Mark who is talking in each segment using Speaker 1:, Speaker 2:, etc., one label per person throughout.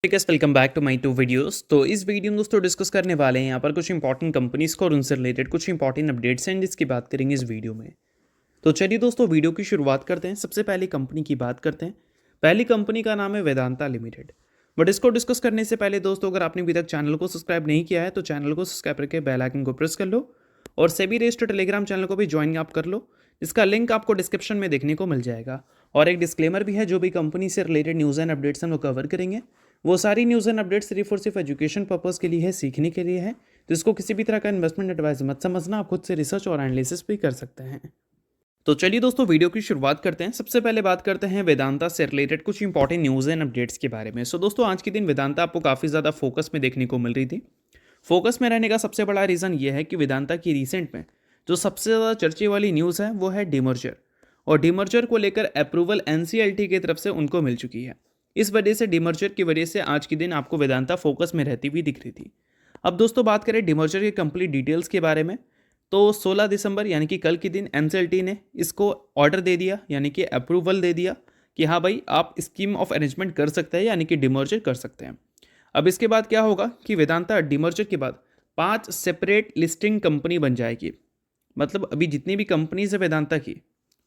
Speaker 1: Hey guys, welcome back to my two videos. तो इस video में दोस्तों डिस्कस करने वाले हैं यहाँ पर कुछ इंपॉर्टेंट कंपनीज को और उनसे रिलेटेड कुछ इंपॉर्टेंट अपडेट्स हैं जिसकी बात करेंगे इस वीडियो में। तो चलिए दोस्तों वीडियो की शुरुआत करते हैं। सबसे पहली कंपनी की बात करते हैं। पहली कंपनी का नाम है वेदांता लिमिटेड। बट इसको डिस्कस करने से पहले दोस्तों, अगर आपने अभी तक चैनल को सब्सक्राइब नहीं किया है तो चैनल को सब्सक्राइब करके बेल आइकन को प्रेस कर लो और सेबी रजिस्टर्ड टेलीग्राम चैनल को भी ज्वाइन आप कर लो, जिसका लिंक आपको डिस्क्रिप्शन में देखने को मिल जाएगा। और एक डिस्क्लेमर भी है, जो भी कंपनी से रिलेटेड न्यूज़ एंड अपडेट्स हम लोग कवर करेंगे वो सारी न्यूज़ एंड अपडेट्स सिर्फ और सिर्फ एजुकेशन पर्पज़ के लिए है, सीखने के लिए है। तो इसको किसी भी तरह का इन्वेस्टमेंट एडवाइस मत समझना, आप खुद से रिसर्च और एनालिसिस भी कर सकते हैं। तो चलिए दोस्तों वीडियो की शुरुआत करते हैं। सबसे पहले बात करते हैं वेदांता से रिलेटेड कुछ इंपॉर्टेंट न्यूज़ एंड अपडेट्स के बारे में। सो दोस्तों आज के दिन वेदांता आपको काफ़ी ज़्यादा फोकस में देखने को मिल रही थी। फोकस में रहने का सबसे बड़ा रीज़न ये है कि वेदांता की रिसेंट में जो सबसे ज़्यादा चर्चे वाली न्यूज़ है वो है डीमर्जर, और डीमर्जर को लेकर अप्रूवल एनसीएलटी की तरफ से उनको मिल चुकी है। इस वजह से डीमर्जर की वजह से आज के दिन आपको वेदांता फोकस में रहती हुई दिख रही थी। अब दोस्तों बात करें डीमर्जर के कंप्लीट डिटेल्स के बारे में, तो 16 दिसंबर यानी कि कल के दिन एनसीएलटी ने इसको ऑर्डर दे दिया, यानी कि अप्रूवल दे दिया कि हाँ भाई आप स्कीम ऑफ अरेंजमेंट कर सकते हैं, यानी कि डीमर्जर कर सकते हैं। अब इसके बाद क्या होगा कि वेदांता डीमर्जर के बाद 5 सेपरेट लिस्टिंग कंपनी बन जाएगी। मतलब अभी जितनी भी कंपनीज है वेदांता की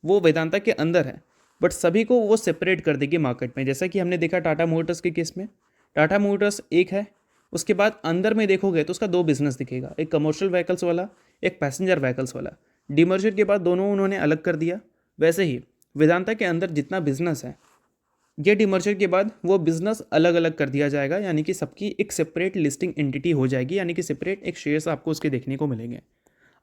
Speaker 1: वो वेदांता के अंदर है, बट सभी को वो सेपरेट कर देगी मार्केट में। जैसा कि हमने देखा टाटा मोटर्स के केस में, टाटा मोटर्स एक है, उसके बाद अंदर में देखोगे तो उसका 2 बिजनेस दिखेगा, एक कमर्शियल व्हीकल्स वाला, एक पैसेंजर व्हीकल्स वाला। डीमर्जर के बाद दोनों उन्होंने अलग कर दिया। वैसे ही वेदांता के अंदर जितना बिजनेस है ये डीमर्जर के बाद वो बिजनेस अलग अलग कर दिया जाएगा, यानी कि सबकी एक सेपरेट लिस्टिंग एंटिटी हो जाएगी, यानी कि सेपरेट एक शेयर्स आपको उसके देखने को मिलेंगे।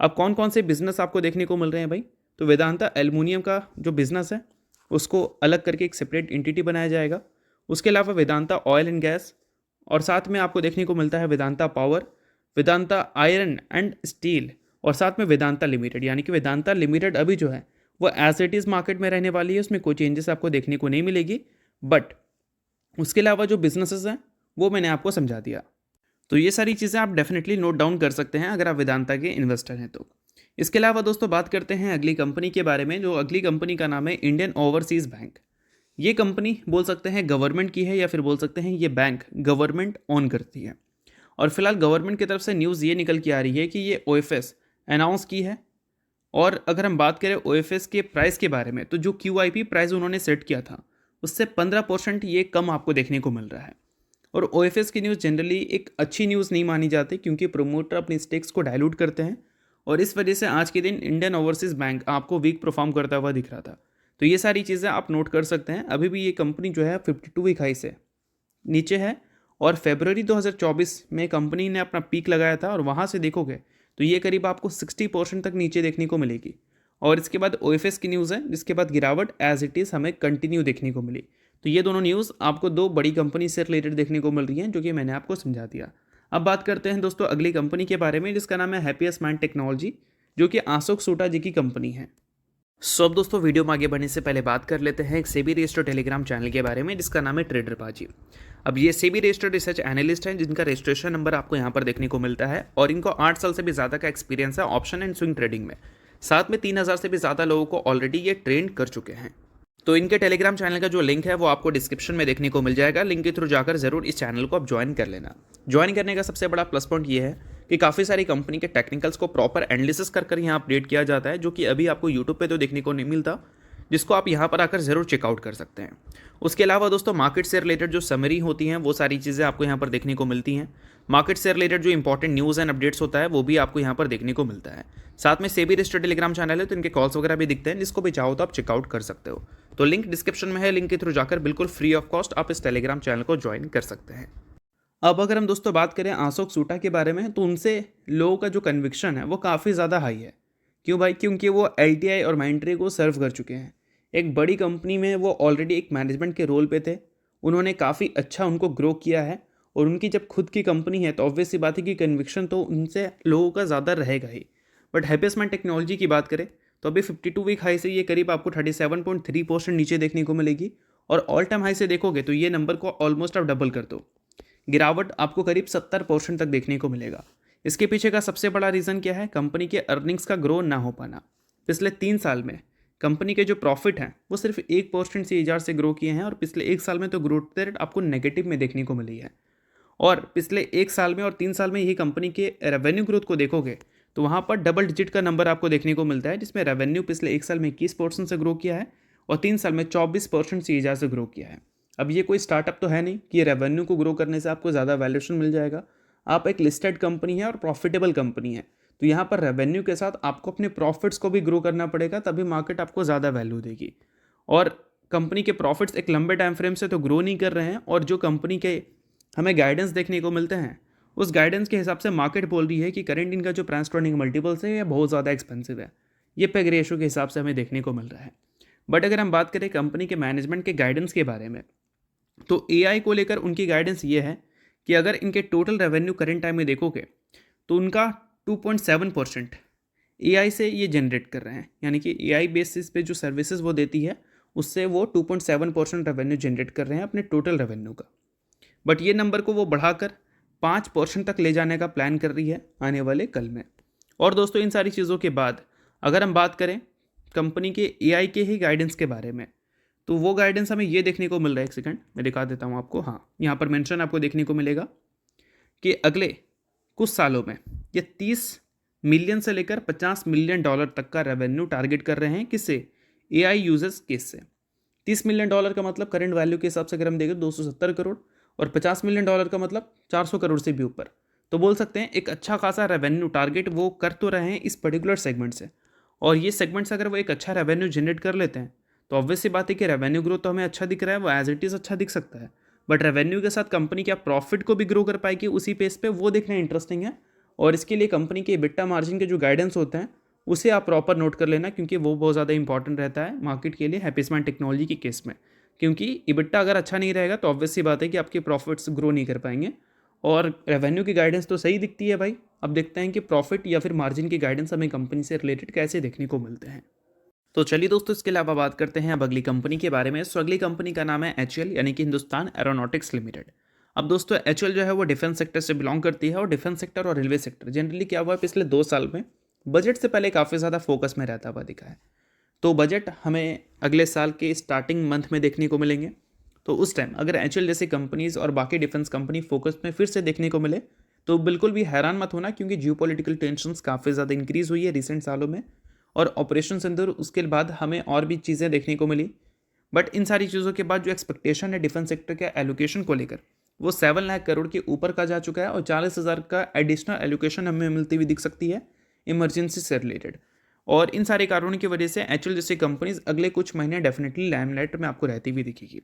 Speaker 1: अब कौन कौन से बिजनेस आपको देखने को मिल रहे हैं भाई, तो वेदांता एल्युमिनियम का जो बिजनेस है उसको अलग करके एक सेपरेट एंटिटी बनाया जाएगा। उसके अलावा वेदांता ऑयल एंड गैस, और साथ में आपको देखने को मिलता है Vedanta power, Vedanta iron and steel, और साथ में वेदांता लिमिटेड। यानी कि वेदांता लिमिटेड अभी जो है वो एज इट इज़ मार्केट में रहने वाली है, उसमें कोई चेंजेस आपको देखने को नहीं मिलेगी। बट उसके अलावा जो बिजनेसेस हैं वो मैंने आपको समझा दिया। तो ये सारी चीज़ें आप डेफिनेटली नोट डाउन कर सकते हैं अगर आप वेदांता के इन्वेस्टर हैं तो। इसके अलावा दोस्तों बात करते हैं अगली कंपनी के बारे में। जो अगली कंपनी का नाम है इंडियन ओवरसीज़ बैंक। ये कंपनी बोल सकते हैं गवर्नमेंट की है, या फिर बोल सकते हैं ये बैंक गवर्नमेंट ओन करती है। और फिलहाल गवर्नमेंट की तरफ से न्यूज़ ये निकल के आ रही है कि ये ओएफएस अनाउंस की है। और अगर हम बात करें ओएफएस के प्राइस के बारे में, तो जो क्यूआईपी प्राइस उन्होंने सेट किया था उससे 15% ये कम आपको देखने को मिल रहा है। और ओएफएस की न्यूज़ जनरली एक अच्छी न्यूज़ नहीं मानी जाती, क्योंकि प्रोमोटर अपनी स्टेक्स को डाइल्यूट करते हैं, और इस वजह से आज के दिन इंडियन ओवरसीज़ बैंक आपको वीक परफॉर्म करता हुआ दिख रहा था। तो ये सारी चीज़ें आप नोट कर सकते हैं। अभी भी ये कंपनी जो है 52 वीक हाई से नीचे है, और फरवरी 2024 में कंपनी ने अपना पीक लगाया था, और वहाँ से देखोगे तो ये करीब आपको 60% तक नीचे देखने को मिलेगी। और इसके बाद ओएफएस की न्यूज़ है, जिसके बाद गिरावट एज इट इज़ हमें कंटिन्यू देखने को मिली। तो ये दोनों न्यूज़ आपको 2 बड़ी कंपनी से रिलेटेड देखने को मिल रही हैं, जो कि मैंने आपको समझा दिया। अब बात करते हैं दोस्तों अगली कंपनी के बारे में, जिसका नाम है हैप्पीएस्ट माइंड टेक्नोलॉजी, जो कि अशोक सूटा जी की कंपनी है। सो अब दोस्तों वीडियो में आगे बढ़ने से पहले बात कर लेते हैं एक सेबी रजिस्टर्ड टेलीग्राम चैनल के बारे में, जिसका नाम है ट्रेडर बाजी। अब ये सेबी रजिस्टर्ड रिसर्च एनालिस्ट हैं, जिनका रजिस्ट्रेशन नंबर आपको यहाँ पर देखने को मिलता है, और इनको 8 साल से भी ज़्यादा का एक्सपीरियंस है ऑप्शन एंड स्विंग ट्रेडिंग में। साथ में 3000 से भी ज़्यादा लोगों को ऑलरेडी ये ट्रेन कर चुके हैं। तो इनके टेलीग्राम चैनल का जो लिंक है वो आपको डिस्क्रिप्शन में देखने को मिल जाएगा। लिंक के थ्रू जाकर जरूर इस चैनल को आप ज्वाइन कर लेना। ज्वाइन करने का सबसे बड़ा प्लस पॉइंट ये है कि काफ़ी सारी कंपनी के टेक्निकल्स को प्रॉपर एनालिसिस कर यहाँ अपडेट किया जाता है, जो कि अभी आपको यूट्यूब पे तो देखने को नहीं मिलता, जिसको आप यहाँ पर आकर ज़रूर चेकआउट कर सकते हैं। उसके अलावा दोस्तों मार्केट से रिलेटेड जो समरी होती हैं वो सारी चीज़ें आपको यहाँ पर देखने को मिलती हैं। मार्केट से रिलेटेड जो इंपॉर्टेंट न्यूज़ एंड अपडेट्स होता है वो भी आपको यहाँ पर देखने को मिलता है। साथ में सेबी रजिस्टर्ड टेलीग्राम चैनल है, तो इनके कॉल्स वगैरह भी दिखते हैं, जिसको भी चाहो तो आप चेकआउट कर सकते हो। तो लिंक डिस्क्रिप्शन में है, लिंक के थ्रू जाकर बिल्कुल फ्री ऑफ कॉस्ट आप इस टेलीग्राम चैनल को ज्वाइन कर सकते हैं। अब अगर हम दोस्तों बात करें अशोक सूटा के बारे में, तो उनसे लोगों का जो कन्विक्शन है वो काफ़ी ज़्यादा हाई है। क्यों भाई? क्योंकि वो एलटीआई और माइंट्री को सर्व कर चुके हैं। एक बड़ी कंपनी में वो ऑलरेडी एक मैनेजमेंट के रोल पे थे, उन्होंने काफ़ी अच्छा उनको ग्रो किया है, और उनकी जब खुद की कंपनी है तो ऑब्वियस सी बात है कि कन्विक्शन तो उनसे लोगों का ज़्यादा रहेगा ही। बट हैप्पीएस्ट माइंड टेक्नोलॉजी की बात करें तो अभी 52 वीक हाई से ये करीब आपको 37.3% नीचे देखने को मिलेगी, और ऑल टाइम हाई से देखोगे तो ये नंबर को ऑलमोस्ट आप डबल कर दो, गिरावट आपको करीब 70% तक देखने को मिलेगा। इसके पीछे का सबसे बड़ा रीज़न क्या है? कंपनी के अर्निंग्स का ग्रो ना हो पाना। पिछले 3 साल में कंपनी के जो प्रॉफिट हैं वो सिर्फ 1% CAGR से ग्रो किए हैं और पिछले 1 साल में तो ग्रोथ रेट आपको नेगेटिव में देखने को मिली है। और पिछले 1 साल में और 3 साल में यही कंपनी के रेवेन्यू ग्रोथ को देखोगे तो वहाँ पर डबल डिजिट का नंबर आपको देखने को मिलता है, जिसमें रेवेन्यू पिछले 1 साल में 21% से ग्रो किया है और 3 साल में 24% CAGR से ग्रो किया है। अब ये कोई स्टार्टअप तो है नहीं कि रेवेन्यू को ग्रो करने से आपको ज़्यादा वैल्यूएशन मिल जाएगा। आप एक लिस्टेड कंपनी है और प्रॉफिटेबल कंपनी है, तो यहाँ पर रेवेन्यू के साथ आपको अपने प्रॉफिट्स को भी ग्रो करना पड़ेगा, तभी मार्केट आपको ज़्यादा वैल्यू देगी। और कंपनी के प्रॉफिट्स एक लंबे टाइम फ्रेम से तो ग्रो नहीं कर रहे हैं, और जो कंपनी के हमें गाइडेंस देखने को मिलते हैं उस गाइडेंस के हिसाब से मार्केट बोल रही है कि करंट इनका जो प्राइस टू अर्निंग मल्टीपल्स है ये बहुत ज़्यादा एक्सपेंसिव है। ये पेग रेशियो के हिसाब से हमें देखने को मिल रहा है। बट अगर हम बात करें कंपनी के मैनेजमेंट के गाइडेंस के बारे में, तो AI को लेकर उनकी गाइडेंस ये है कि अगर इनके टोटल रेवेन्यू करंट टाइम में देखोगे तो उनका 2.7% AI से ये जनरेट कर रहे हैं, यानी कि AI बेसिस पे जो सर्विसेज वो देती है उससे वो 2.7% रेवेन्यू जनरेट कर रहे हैं अपने टोटल रेवेन्यू का। बट ये नंबर को वो बढ़ाकर 5% तक ले जाने का प्लान कर रही है आने वाले कल में। और दोस्तों इन सारी चीज़ों के बाद अगर हम बात करें कंपनी के AI के ही गाइडेंस के बारे में, तो वो गाइडेंस हमें ये देखने को मिल रहा है, एक सेकंड मैं दिखा देता हूँ आपको। हाँ, यहाँ पर मेंशन आपको देखने को मिलेगा कि अगले कुछ सालों में ये 30 मिलियन से लेकर 50 मिलियन डॉलर तक का रेवेन्यू टारगेट कर रहे हैं। किससे? AI यूजर्स केस से। 30 मिलियन डॉलर का मतलब करंट वैल्यू के हिसाब से अगर हम देखें 270 करोड़, और 50 मिलियन डॉलर का मतलब 400 करोड़ से भी ऊपर। तो बोल सकते हैं एक अच्छा खासा रेवेन्यू टारगेट वो कर तो रहे हैं इस पर्टिकुलर सेगमेंट से। और ये सेगमेंट से अगर वो एक अच्छा रेवेन्यू जनरेट कर लेते हैं तो ऑब्वियस सी बात है कि रेवेन्यू ग्रोथ तो हमें अच्छा दिख रहा है, वो एज इट इज़ अच्छा दिख सकता है, बट रेवेन्यू के साथ कंपनी क्या प्रॉफिट को भी ग्रो कर पाएगी उसी पेस पे, वो देखना इंटरेस्टिंग है। और इसके लिए कंपनी के EBITDA मार्जिन के जो गाइडेंस होते हैं उसे आप प्रॉपर नोट कर लेना, क्योंकि वो बहुत ज़्यादा इंपॉर्टेंट रहता है मार्केट के लिए हैप्पीस्मार्ट टेक्नोलॉजी के केस में। क्योंकि EBITDA अगर अच्छा नहीं रहेगा तो ऑब्वियस सी बात है कि आपके प्रॉफिट्स ग्रो नहीं कर पाएंगे। और रेवेन्यू की गाइडेंस तो सही दिखती है भाई, अब देखते हैं कि प्रॉफिट या फिर मार्जिन की गाइडेंस हमें कंपनी से रिलेटेड कैसे देखने को मिलते हैं। तो चलिए दोस्तों इसके अलावा बात करते हैं अब अगली कंपनी के बारे में। सो अगली कंपनी का नाम है HAL, यानी कि हिंदुस्तान एरोनॉटिक्स लिमिटेड। अब दोस्तों HAL जो है वो डिफेंस सेक्टर से बिलोंग करती है, और डिफेंस सेक्टर और रेलवे सेक्टर जनरली क्या हुआ है पिछले 2 साल में बजट से पहले काफ़ी ज़्यादा फोकस में रहता हुआ दिखा है। तो बजट हमें अगले साल के स्टार्टिंग मंथ में देखने को मिलेंगे। तो उस टाइम अगर HAL जैसी कंपनीज़ और बाकी डिफेंस कंपनी फोकस में फिर से देखने को मिले तो बिल्कुल भी हैरान मत होना, क्योंकि जियोपॉलिटिकल टेंशंस काफ़ी ज़्यादा इंक्रीज़ हुई है रिसेंट सालों में, और ऑपरेशन सिंदूर उसके बाद हमें और भी चीज़ें देखने को मिली। बट इन सारी चीज़ों के बाद जो एक्सपेक्टेशन है डिफेंस सेक्टर के एलोकेशन को लेकर वो 7 लाख करोड़ के ऊपर का जा चुका है, और 40,000 का एडिशनल एलोकेशन हमें मिलती हुई दिख सकती है इमरजेंसी से रिलेटेड। और इन सारे कारणों की वजह से HAL जैसी कंपनीज अगले कुछ महीने डेफिनेटली लाइमलाइट में आपको रहती हुई दिखेगी।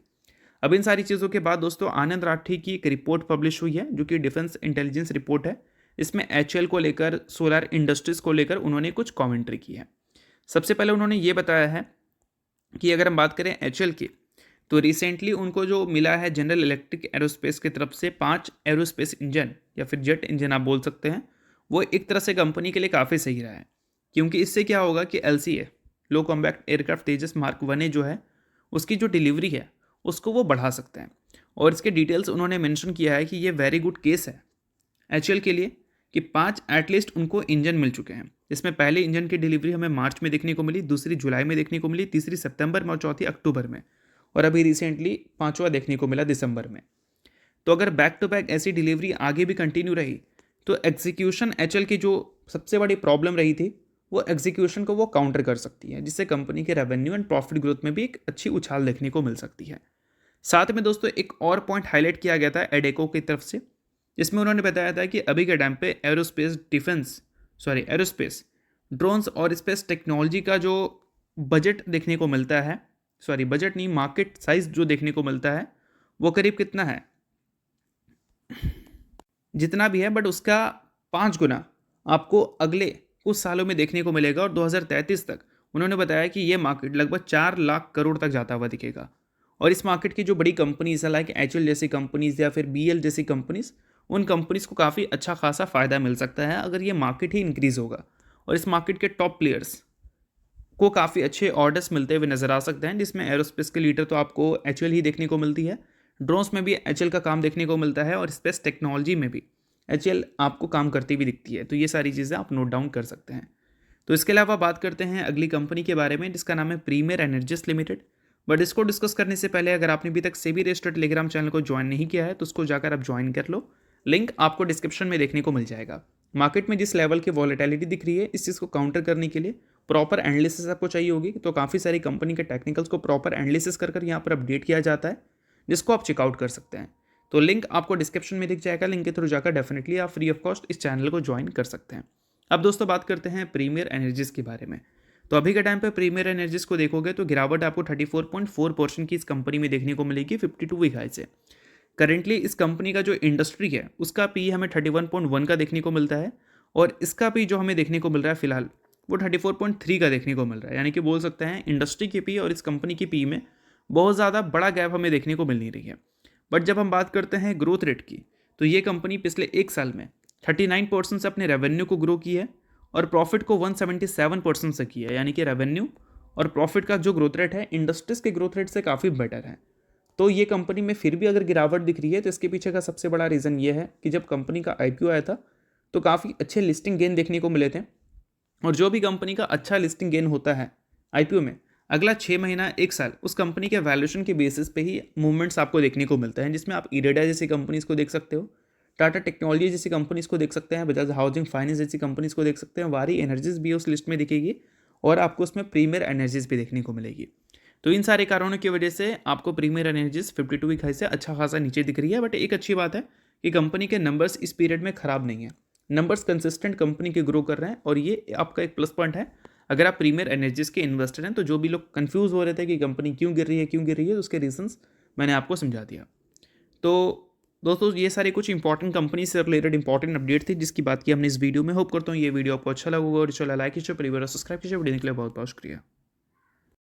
Speaker 1: अब इन सारी चीज़ों के बाद दोस्तों आनंद राठी की एक रिपोर्ट पब्लिश हुई है जो कि डिफेंस इंटेलिजेंस रिपोर्ट है। इसमें HAL को लेकर, सोलर इंडस्ट्रीज़ को लेकर उन्होंने कुछ कॉमेंट्री की है। सबसे पहले उन्होंने ये बताया है कि अगर हम बात करें HAL की, तो रिसेंटली उनको जो मिला है जनरल इलेक्ट्रिक एरोस्पेस की तरफ से 5 एरोस्पेस इंजन या फिर जेट इंजन आप बोल सकते हैं, वो एक तरह से कंपनी के लिए काफ़ी सही रहा है। क्योंकि इससे क्या होगा कि LCA लो कॉम्बैट एयरक्राफ्ट तेजस मार्क 1 जो है उसकी जो डिलीवरी है उसको वो बढ़ा सकते हैं। और इसके डिटेल्स उन्होंने मेंशन किया है कि ये वेरी गुड केस है HAL के लिए कि 5 एटलीस्ट उनको इंजन मिल चुके हैं। इसमें पहले इंजन की डिलीवरी हमें मार्च में देखने को मिली, दूसरी जुलाई में देखने को मिली, तीसरी सितंबर में और चौथी अक्टूबर में, और अभी रिसेंटली 5वां देखने को मिला दिसंबर में। तो अगर बैक टू बैक ऐसी डिलीवरी आगे भी कंटिन्यू रही तो एग्जीक्यूशन HAL की जो सबसे बड़ी प्रॉब्लम रही थी वो एग्जीक्यूशन को वो काउंटर कर सकती है, जिससे कंपनी के रेवेन्यू एंड प्रॉफिट ग्रोथ में भी एक अच्छी उछाल देखने को मिल सकती है। साथ में दोस्तों एक और पॉइंट हाईलाइट किया गया था एडेको की तरफ से, जिसमें उन्होंने बताया था कि अभी के टाइम पे एरोस्पेस ड्रोन्स और स्पेस टेक्नोलॉजी का जो बजट देखने को मिलता है, बजट नहीं, मार्केट साइज जो देखने को मिलता है वो करीब कितना है, जितना भी है बट उसका 5 गुना आपको अगले कुछ सालों में देखने को मिलेगा। और 2033 तक उन्होंने बताया कि ये मार्केट लगभग 4 लाख करोड़ तक जाता हुआ दिखेगा। और इस मार्केट की जो बड़ी कंपनीज है लाइक HAL जैसी कंपनीज या फिर BL जैसी कंपनीज, उन कंपनीज को काफ़ी अच्छा खासा फ़ायदा मिल सकता है अगर ये मार्केट ही इंक्रीज़ होगा। और इस मार्केट के टॉप प्लेयर्स को काफ़ी अच्छे ऑर्डर्स मिलते हुए नज़र आ सकते हैं, जिसमें एरोस्पेस के लीडर तो आपको HAL ही देखने को मिलती है, ड्रोन्स में भी HAL का काम देखने को मिलता है, और स्पेस टेक्नोलॉजी में भी HAL आपको काम करती हुई दिखती है। तो ये सारी चीज़ें आप नोट डाउन कर सकते हैं। तो इसके अलावा बात करते हैं अगली कंपनी के बारे में जिसका नाम है प्रीमियर एनर्जीज लिमिटेड। बट इसको डिस्कस करने से पहले अगर आपने अभी तक सेबी रजिस्टर्ड टेलीग्राम चैनल को ज्वाइन नहीं किया है तो उसको जाकर आप ज्वाइन कर लो, लिंक आपको डिस्क्रिप्शन में देखने को मिल जाएगा। मार्केट में जिस लेवल की वॉलेटिलिटी दिख रही है इस चीज़ को काउंटर करने के लिए प्रॉपर एनालिसिस आपको चाहिए होगी। तो काफ़ी सारी कंपनी के टेक्निकल्स को प्रॉपर एनालिसिस कर यहाँ पर अपडेट किया जाता है जिसको आप चेकआउट कर सकते हैं। तो लिंक आपको डिस्क्रिप्शन में दिख जाएगा, लिंक के थ्रू जाकर डेफिनेटली आप फ्री ऑफ कॉस्ट इस चैनल को ज्वाइन कर सकते हैं। अब दोस्तों बात करते हैं प्रीमियर एनर्जीज के बारे में। तो अभी के टाइम पे प्रीमियर एनर्जीज को देखोगे तो गिरावट आपको 34.4% की इस कंपनी में देखने को मिलेगी 52 वीक हाई से। करेंटली इस कंपनी का जो इंडस्ट्री है उसका पी हमें 31.1 का देखने को मिलता है और इसका पी जो हमें देखने को मिल रहा है फिलहाल वो 34.3 का देखने को मिल रहा है। यानी कि बोल सकते हैं इंडस्ट्री के पी और इस कंपनी की पी में बहुत ज़्यादा बड़ा गैप हमें देखने को मिल नहीं रही है। बट जब हम बात करते हैं ग्रोथ रेट की तो ये कंपनी पिछले एक साल में 39% से अपने रेवेन्यू को ग्रो की है और प्रॉफिट को 177% से किया है। यानी कि रेवेन्यू और प्रॉफिट का जो ग्रोथ रेट है इंडस्ट्रीज के ग्रोथ रेट से काफ़ी बेटर है। तो ये कंपनी में फिर भी अगर गिरावट दिख रही है तो इसके पीछे का सबसे बड़ा रीज़न ये है कि जब कंपनी का आईपीओ आया था तो काफ़ी अच्छे लिस्टिंग गेन देखने को मिले थे और जो भी कंपनी का अच्छा लिस्टिंग गेन होता है आईपीओ में अगला 6 महीना 1 साल उस कंपनी के वैल्यूएशन के बेसिस पे ही मूवमेंट्स आपको देखने को मिलते हैं, जिसमें आप इरेडा जैसी कंपनीज को देख सकते हो, टाटा टेक्नोलॉजी जैसी कंपनीज को देख सकते हैं, बजाज हाउसिंग फाइनेंस जैसी कंपनीज को देख सकते हैं, वारी एनर्जीज भी उस लिस्ट में दिखेगी और आपको उसमें प्रीमियर एनर्जीज भी देखने को मिलेगी। तो इन सारे कारणों की वजह से आपको प्रीमियर एनर्जीज 52 वीक हाई से अच्छा खासा नीचे दिख रही है। बट एक अच्छी बात है कि कंपनी के नंबर्स इस पीरियड में खराब नहीं है, नंबर्स कंसिस्टेंट कंपनी के ग्रो कर रहे हैं और ये आपका एक प्लस पॉइंट है अगर आप प्रीमियर एनर्जीज के इन्वेस्टर हैं। तो जो भी लोग कंफ्यूज हो रहे थे कि कंपनी क्यों गिर रही है तो उसके रीजंस मैंने आपको समझा दिया। तो दोस्तों ये सारे कुछ इंपॉर्टेंट कंपनी से रिलेटेड इंपॉर्टेंट अपडेट थी जिसकी बात की हमने इस वीडियो में। होप करता हूँ ये वीडियो आपको अच्छा लगा होगा और चला लाइक कीजिए, परिवार सब्सक्राइब कीजिए। वीडियो के लिए बहुत बहुत शुक्रिया।